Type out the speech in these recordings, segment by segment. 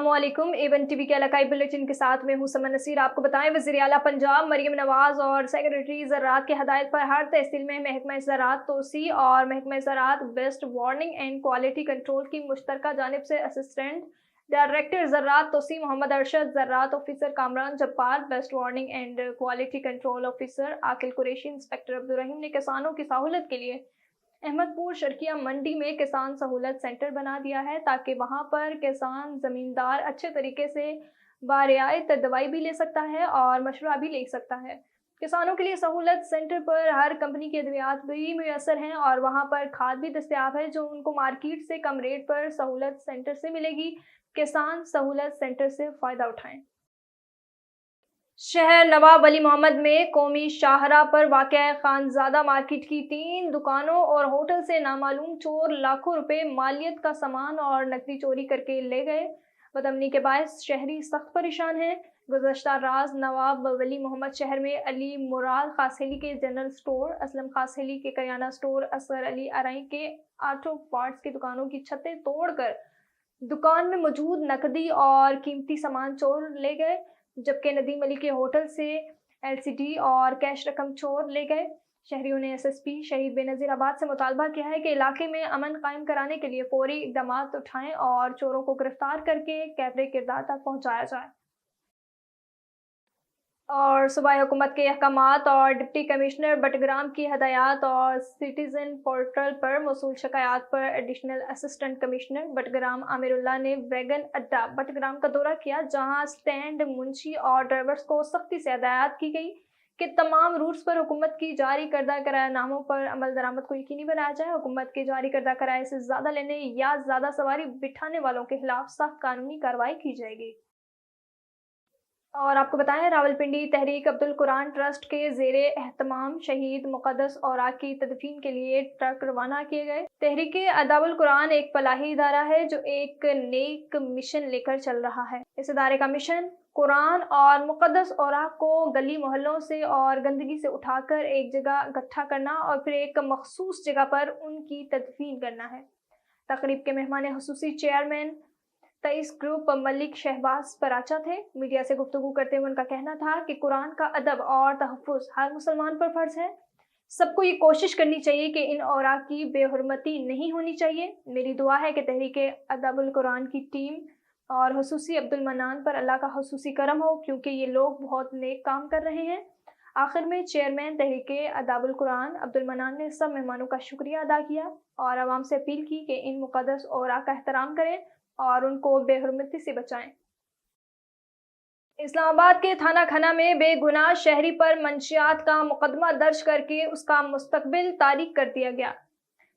अस्सलाम वालेकुम। Avon TV के इलाकाई बुलेटिन के साथ में हूं समन नसीर। आपको बताएं, वज़ीर आला पंजाब मरियम नवाज और सेक्रेटरी ज़राअत की हदायत पर हर तहसील में महकमा ज़राअत तोसी और महकमा ज़राअत pest warning and quality control की मुश्तरका जानिब से असिस्टेंट डायरेक्टर ज़राअत तोसी मोहम्मद अरशद, ज़राअत officer Kamran Jabbar, pest warning and quality control officer Aqil Qureshi, inspector Abdul Rahim ने किसानों की सहूलत के लिए अहमदपुर शर्किया मंडी में किसान सहूलत सेंटर बना दिया है, ताकि वहां पर किसान ज़मींदार अच्छे तरीके से बारियात दवाई भी ले सकता है और मशवरा भी ले सकता है। किसानों के लिए सहूलत सेंटर पर हर कंपनी की अद्वियात भी मुयसर हैं और वहां पर खाद भी दस्तयाब है जो उनको मार्केट से कम रेट पर सहूलत सेंटर से मिलेगी। किसान सहूलत सेंटर से फ़ायदा उठाएं। शहर नवाब वली मोहम्मद में कौमी शाहरा पर वाक़या खानजादा मार्केट की 3 दुकानों और होटल से नामालूम चोर लाखों रुपए मालियत का सामान और नकदी चोरी करके ले गए। बदअमनी के बायस शहरी सख्त परेशान हैं। गुज़श्ता रात नवाब वली मोहम्मद शहर में अली मुराद खासहेली के जनरल स्टोर, असलम खासहेली के करियाना स्टोर, असगर अली अराई के ऑटो पार्ट्स की दुकानों की छतें तोड़कर दुकान में मौजूद नकदी और कीमती सामान चोर ले गए, जबकि नदीम अली के होटल से एलसीडी और कैश रकम चोर ले गए। शहरियों ने एसएसपी शहीद बेनज़ीर आबाद से मुतालबा किया है कि इलाके में अमन कायम कराने के लिए फौरी इक़दाम उठाएं और चोरों को गिरफ्तार करके कैमरे किरदार तक पहुँचाया जाए। और सूबाई हुकूमत के अहकामात और डिप्टी कमिश्नर बटग्राम की हदायत और सिटीज़न पोर्टल पर मौसूल शिकायत पर एडिशनल असिस्टेंट कमिश्नर बटग्राम आमिरुल्लाह ने वैगन अड्डा बटग्राम का दौरा किया, जहां स्टैंड, मुंशी और ड्राइवर्स को सख्ती से हदायत की गई कि तमाम रूट्स पर हुकूमत की जारी करदा किरायानामों पर अमल दरामद को यकीनी बनाया जाए। हुकूमत के जारी करदा किराए से ज़्यादा लेने या ज़्यादा सवारी बिठाने वालों के खिलाफ सख्त कानूनी कार्रवाई की जाएगी। और आपको बताएं, रावलपिंडी तहरीक अब्दुल कुरान ट्रस्ट के ज़ेरे एहतमाम शहीद मुक़द्दस औराक की तदफीन के लिए ट्रक रवाना किए गए। तहरीक अदाबुल कुरान एक फलाही इदारा है जो एक नेक मिशन लेकर चल रहा है। इस इदारे का मिशन कुरान और मुक़द्दस औराक को गली मोहल्लों से और गंदगी से उठाकर एक जगह इकट्ठा करना और फिर एक मखसूस जगह पर उनकी तदफीन करना है। तकरीब के मेहमान खुसूसी चेयरमैन 23 ग्रुप मलिक शहबाज पराचा थे। मीडिया से गुफ्तगू करते हुए उनका कहना था कि कुरान का अदब और तहफ़्फ़ुज़ हर मुसलमान पर फ़र्ज़ है। सबको ये कोशिश करनी चाहिए कि इन औराक की बेहुरमती नहीं होनी चाहिए। मेरी दुआ है कि तहरीक अदाबुल कुरान की टीम और खुसूसी अब्दुल मन्नान पर अल्लाह का खुसूसी करम हो, क्योंकि ये लोग बहुत नेक काम कर रहे हैं। आखिर में चेयरमैन तहरीक अदाबुल कुरान अब्दुल मन्नान ने सब मेहमानों का शुक्रिया अदा किया और आवाम से अपील की कि इन मुक़द्दस औराक का एहतराम करें और उनको बेहुरमती से बचाएं। इस्लामाबाद के थाना खना में बेगुनाह शहरी पर मंशियात का मुकदमा दर्ज करके उसका मुस्तकबिल तारीक कर दिया गया।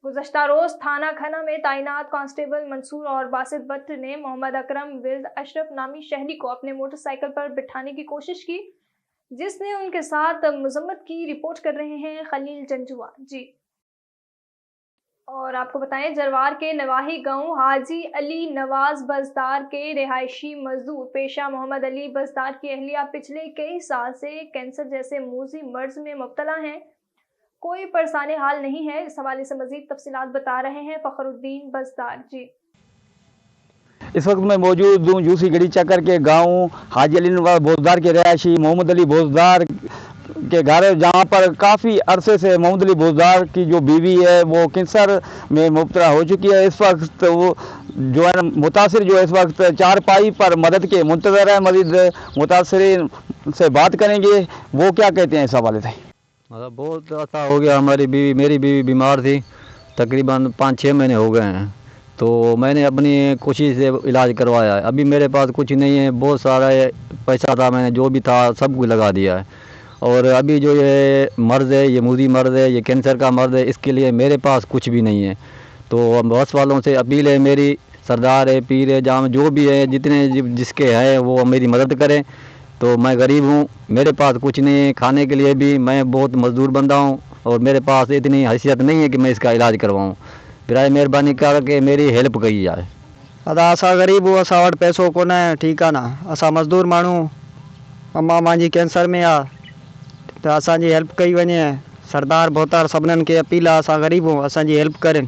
गुज़श्ता रोज़ थाना खना में तैनात कांस्टेबल मंसूर और बासित भट्ट ने मोहम्मद अकरम विल्द अशरफ नामी शहरी को अपने मोटरसाइकिल पर बिठाने की कोशिश की, जिसने उनके साथ मजम्मत की। रिपोर्ट कर रहे हैं खलील जंजुआ जी। और आपको बताएं, जरवार के नवाही गांव हाजी अली नवाज बजदार के रिहायशी मजदूर पेशा मोहम्मद अली बजदार की अहलिया पिछले कई साल से कैंसर जैसे मूजी मर्ज में मुब्तला हैं। कोई परेशानी हाल नहीं है। इस हवाले से मजीद तफसीलात बता रहे हैं फखरुद्दीन बजदार जी। इस वक्त मैं मौजूद हूँ यूसी गढ़ी चक्कर के गांव हाजी अली नवाज बजदार के रिहायशी मोहम्मद अली बजदार के घर, जहाँ पर काफ़ी अरसे से मोहम्मद अली बजदार की जो बीवी है वो कैंसर में मुब्तला हो चुकी है। इस वक्त वो जो है मुतासिर जो है इस वक्त चारपाई पर मदद के मुंतज़र है। मजीद मुतासिरीन से बात करेंगे, वो क्या कहते हैं इस हवाले से। मतलब बहुत अच्छा हो गया। मेरी बीवी बीमार थी, तकरीबन 5-6 महीने हो गए हैं, तो मैंने अपनी कोशिश से इलाज करवाया है। अभी मेरे पास कुछ नहीं है, बहुत सारा पैसा था, मैंने जो भी था सब कुछ लगा दिया है। और अभी जो ये मर्ज़ है, ये मूजी मर्ज़ है, ये कैंसर का मर्ज़ है, इसके लिए मेरे पास कुछ भी नहीं है। तो बस वालों से अपील है मेरी, सरदार है, पीर है, जाम जो भी है, जितने जिसके हैं वो मेरी मदद करें। तो मैं गरीब हूँ, मेरे पास कुछ नहीं है, खाने के लिए भी मैं बहुत मज़दूर बंदा हूँ और मेरे पास इतनी हैसियत नहीं है कि मैं इसका इलाज करवाऊँ। बराए मेहरबानी करके मेरी हेल्प कई जाए। अदा असा गरीब हूँ, असा वटि पैसो कोन है, ठीक है ना। असा मज़दूर माण्हू, अम्मा मुंहिंजी कैंसर में आ, तो असांजी हेल्प कई वञे। सरदार बोहतार सभिनीनि खे अपील आहे, असां गरीब हूँ, असांजी हेल्प करें।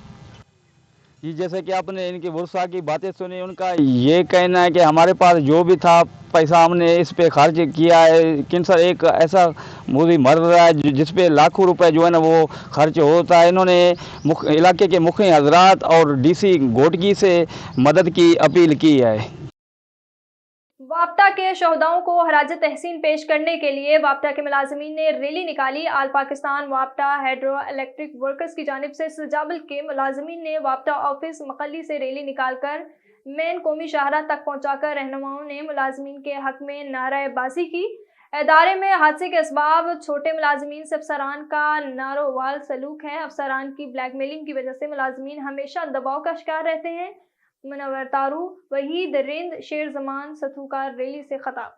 जी, जैसे कि आपने इनकी बुरसा की बातें सुनी, उनका ये कहना है कि हमारे पास जो भी था पैसा हमने इस पे खर्च किया है। लेकिन सर एक ऐसा मुझे मर रहा है जिस पे लाखों रुपए जो है ना वो खर्च होता है। इन्होंने इलाके के मुखिया हजरात और डीसी घोटकी से मदद की अपील की है। वापटा के शहदाओं को हराज तहसीन पेश करने के लिए वापटा के मुलाजमीन ने रैली निकाली। आल पाकिस्तान वापटा हाइड्रो इलेक्ट्रिक वर्कर्स की जानिब से सजाबल के मुलाजमीन ने वापटा ऑफिस मकली से रैली निकालकर मेन कौमी शाहरा तक पहुंचाकर रहनुमाओं ने मुलाजमीन के हक में नारेबाजी की। इदारे में हादसे के असबाब छोटे मुलाजमीन से अफसरान का नारोवाल सलूक है। अफसरान की ब्लैकमेलिंग की वजह से मुलाजमीन हमेशा दबाव का शिकार रहते हैं। मुनव्वर तारू, वहीद रिंद, शेर जमान सथू का रैली से खिताब।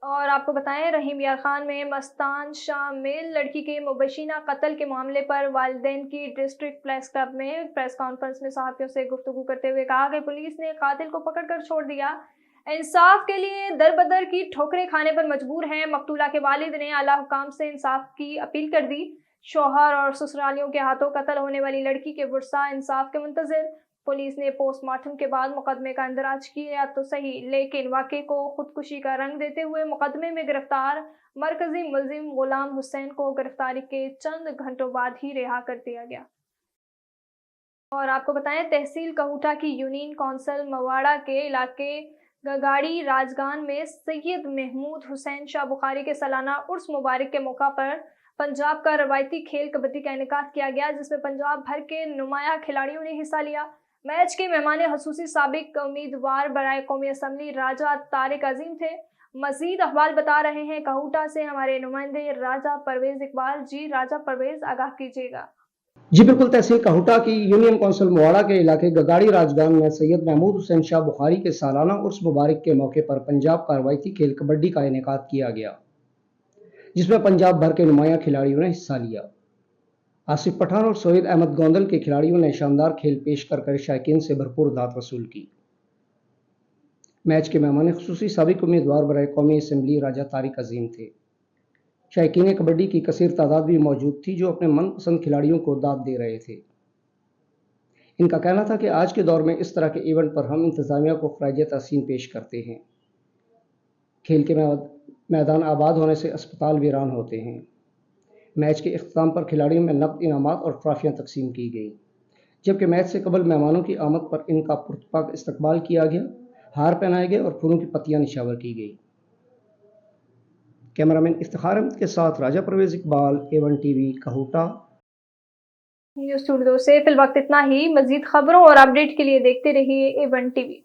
और आपको बताएं, रहीम यार खान में मस्तान शामिल लड़की के मुबशीना कत्ल के मामले पर वालिदैन की डिस्ट्रिक्ट प्रेस क्लब में प्रेस कॉन्फ्रेंस में सहाफियों से गुफ्तगू करते हुए कहा कि पुलिस ने कातिल को पकड़कर छोड़ दिया। इंसाफ के लिए दर बदर की ठोकरें खाने पर मजबूर हैं। मकतूला के वालिद ने आला हुकाम से इंसाफ की अपील कर दी। शौहर और ससुरालियों के हाथों कत्ल होने वाली लड़की के वर्सा इंसाफ के मुंतजिर। पुलिस ने पोस्टमार्टम के बाद मुकदमे का इंदराज किया तो सही, लेकिन वाक़े को खुदकुशी का रंग देते हुए मुकदमे में गिरफ्तार मरकजी मुलजिम गुलाम हुसैन को गिरफ्तारी के चंद घंटों बाद ही रिहा कर दिया गया। और आपको बताएं, तहसील कहूटा की यूनियन कौंसिल मवाड़ा के इलाके गगाड़ी राजगान में सैयद महमूद हुसैन शाह बुखारी के सालाना उर्स मुबारक के मौका पर पंजाब का रवायती खेल कबड्डी का इनेकाद किया गया, जिसमें पंजाब भर के नुमाया खिलाड़ियों ने हिस्सा लिया। मैच के मेहमान हसूसी साबिक उम्मीदवार बराए कौमी असम्बली राजा तारिक अजीम थे। मजीद अहवाल बता रहे हैं कहूटा से हमारे नुमाइंदे राजा परवेज इकबाल। जी राजा परवेज, आगाह कीजिएगा। जी बिल्कुल, तहसील कहूटा की यूनियन कौंसिल मुवाड़ा के इलाके गगाड़ी राजगान में सैयद महमूद हुसैन शाह बुखारी के सालाना उर्स मुबारक के मौके पर पंजाब का रवायती खेल कबड्डी का इनेकाद किया गया, जिसमें पंजाब भर के नुमाया खिलाड़ियों ने हिस्सा लिया। आसिफ पठान और सोहेद अहमद गोंदल के खिलाड़ियों ने शानदार खेल पेश कर शायकीन से भरपूर दाद वसूल की। मैच के मेहमान खुसूसी साबिक उम्मीदवार बराए कौमी असम्बली राजा तारिक अजीम थे। शायकीन कबड्डी की कसीर तादाद भी मौजूद थी, जो अपने मनपसंद खिलाड़ियों को दाद दे रहे थे। इनका कहना था कि आज के दौर में इस तरह के इवेंट पर हम इंतजामिया को खराज तहसीन पेश करते हैं। खेल के मैदान आबाद होने से अस्पताल वीरान होते हैं। मैच के इख्तिताम पर खिलाड़ियों में नकद इनामात और ट्रॉफियां तकसीम की गई, जबकि मैच से कबल मेहमानों की आमद पर इनका पुरतपाक इस्तकबाल किया गया, हार पहनाए गए और फूलों की पत्तियां निशावर की गई। कैमरामैन इफ्तिखार अहमद के साथ Raja Parvez Iqbal, A1 TV Kahuta. News studio से फिल वक्त इतना ही। मजीद खबरों और अपडेट के लिए देखते रहिए A1 TV।